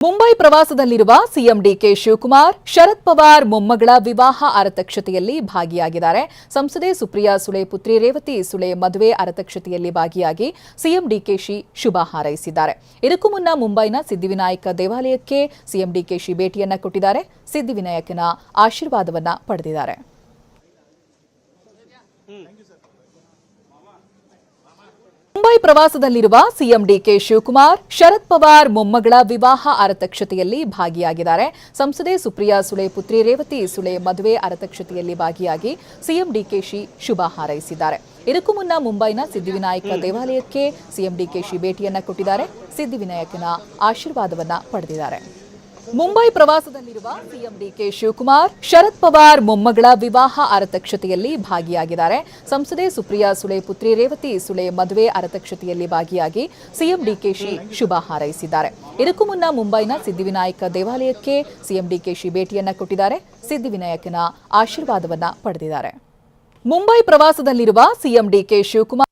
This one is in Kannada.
ಮುಂಬೈ ಪ್ರವಾಸದಲ್ಲಿರುವ ಸಿಎಂ ಡಿಕೆ ಶಿವಕುಮಾರ್ ಶರದ್ ಪವಾರ್ ಮೊಮ್ಮಗಳ ವಿವಾಹ ಆರತಕ್ಷತೆಯಲ್ಲಿ ಭಾಗಿಯಾಗಿದ್ದಾರೆ. ಸಂಸದೆ ಸುಪ್ರಿಯಾ ಸುಳೆ ಪುತ್ರಿ ರೇವತಿ ಸುಳೆ ಮದುವೆ ಆರತಕ್ಷತೆಯಲ್ಲಿ ಭಾಗಿಯಾಗಿ ಸಿಎಂ ಡಿಕೆಶಿ ಶುಭ ಹಾರೈಸಿದ್ದಾರೆ. ಇದಕ್ಕೂ ಮುನ್ನ ಮುಂಬೈನ ಸಿದ್ಧಿವಿನಾಯಕ ದೇವಾಲಯಕ್ಕೆ ಸಿಎಂ ಡಿಕೆಶಿ ಭೇಟಿಯನ್ನ ಕೊಟ್ಟಿದ್ದಾರೆ. ಸಿದ್ಧಿವಿನಾಯಕನ ಆಶೀರ್ವಾದವನ್ನ ಪಡೆದಿದ್ದಾರೆ. ಮುಂಬೈ ಪ್ರವಾಸದಲ್ಲಿರುವ ಸಿಎಂ ಡಿಕೆ ಶಿವಕುಮಾರ್ ಶರದ್ ಪವಾರ್ ಮೊಮ್ಮಗಳ ವಿವಾಹ ಆರತಕ್ಷತೆಯಲ್ಲಿ ಭಾಗಿಯಾಗಿದ್ದಾರೆ. ಸಂಸದೆ ಸುಪ್ರಿಯಾ ಸುಳೆ ಪುತ್ರಿ ರೇವತಿ ಸುಳೆ ಮದುವೆ ಆರತಕ್ಷತೆಯಲ್ಲಿ ಭಾಗಿಯಾಗಿ ಸಿಎಂ ಡಿಕೆಶಿ ಶುಭ ಹಾರೈಸಿದ್ದಾರೆ. ಇದಕ್ಕೂ ಮುನ್ನ ಮುಂಬೈನ ಸಿದ್ಧಿವಿನಾಯಕ ದೇವಾಲಯಕ್ಕೆ ಸಿಎಂ ಡಿಕೆಶಿ ಭೇಟಿಯನ್ನ ಕೊಟ್ಟಿದ್ದಾರೆ. ಸಿದ್ಧಿವಿನಾಯಕನ ಆಶೀರ್ವಾದವನ್ನ ಪಡೆದಿದ್ದಾರೆ. ಮುಂಬೈ ಪ್ರವಾಸದಲ್ಲಿರುವ ಸಿಎಂ ಡಿಕೆ ಶಿವಕುಮಾರ್ ಶರದ್ ಪವಾರ್ ಮೊಮ್ಮಗಳ ವಿವಾಹ ಆರತಕ್ಷತೆಯಲ್ಲಿ ಭಾಗಿಯಾಗಿದ್ದಾರೆ. ಸಂಸದೆ ಸುಪ್ರಿಯಾ ಸುಳೆ ಪುತ್ರಿ ರೇವತಿ ಸುಳೆ ಮದುವೆ ಆರತಕ್ಷತೆಯಲ್ಲಿ ಭಾಗಿಯಾಗಿ ಸಿಎಂ ಡಿಕೆಶಿ ಶುಭ ಹಾರೈಸಿದ್ದಾರೆ. ಇದಕ್ಕೂ ಮುನ್ನ ಮುಂಬೈನ ಸಿದ್ಧಿವಿನಾಯಕ ದೇವಾಲಯಕ್ಕೆ ಸಿಎಂ ಡಿಕೆಶಿ ಭೇಟಿಯನ್ನ ಕೊಟ್ಟಿದ್ದಾರೆ. ಸಿದ್ಧಿವಿನಾಯಕನ ಆಶೀರ್ವಾದವನ್ನ ಪಡೆದಿದ್ದಾರೆ. ಮುಂಬೈ ಪ್ರವಾಸದಲ್ಲಿರುವ ಸಿಎಂ ಡಿಕೆ ಶಿವಕುಮಾರ್